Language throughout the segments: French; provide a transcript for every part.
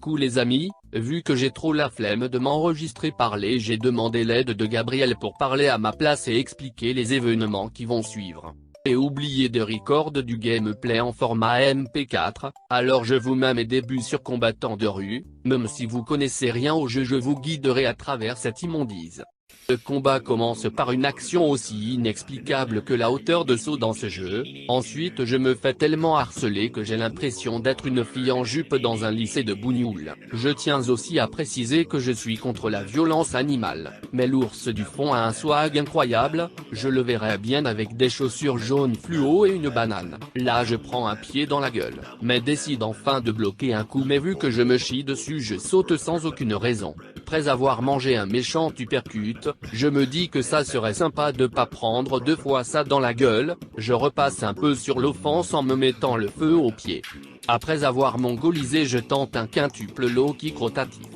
coup les amis, vu que j'ai trop la flemme de m'enregistrer parler, j'ai demandé l'aide de Gabriel pour parler à ma place et expliquer les événements qui vont suivre. Et oublié de record du gameplay en format MP4, alors je vous mets mes débuts sur combattant de rue, même si vous connaissez rien au jeu je vous guiderai à travers cette immondice. Le combat commence par une action aussi inexplicable que la hauteur de saut dans ce jeu, ensuite je me fais tellement harceler que j'ai l'impression d'être une fille en jupe dans un lycée de Bougnoul. Je tiens aussi à préciser que je suis contre la violence animale, mais l'ours du fond a un swag incroyable, je le verrais bien avec des chaussures jaunes fluo et une banane. Là je prends un pied dans la gueule, mais décide enfin de bloquer un coup, mais vu que je me chie dessus je saute sans aucune raison. Après avoir mangé un méchant uppercut, je me dis que ça serait sympa de pas prendre deux fois ça dans la gueule, je repasse un peu sur l'offense en me mettant le feu aux pieds. Après avoir mongolisé je tente un quintuple low kick rotatif.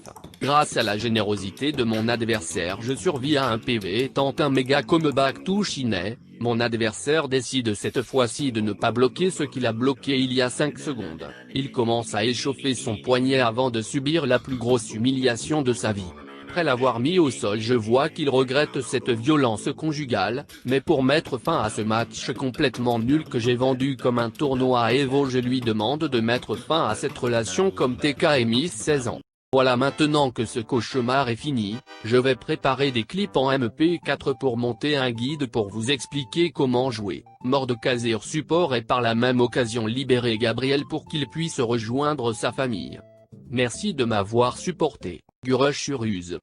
Grâce à la générosité de mon adversaire je survis à un PV et tente un méga comeback to Shinai. Mon adversaire décide cette fois-ci de ne pas bloquer ce qu'il a bloqué il y a 5 secondes. Il commence à échauffer son poignet avant de subir la plus grosse humiliation de sa vie. Après l'avoir mis au sol je vois qu'il regrette cette violence conjugale, mais pour mettre fin à ce match complètement nul que j'ai vendu comme un tournoi à Evo je lui demande de mettre fin à cette relation comme TK et Miss 16 ans. Voilà, maintenant que ce cauchemar est fini, je vais préparer des clips en MP4 pour monter un guide pour vous expliquer comment jouer, Mordekaiser support et par la même occasion libérer Gabriel pour qu'il puisse rejoindre sa famille. Merci de m'avoir supporté, Gurush sur Use.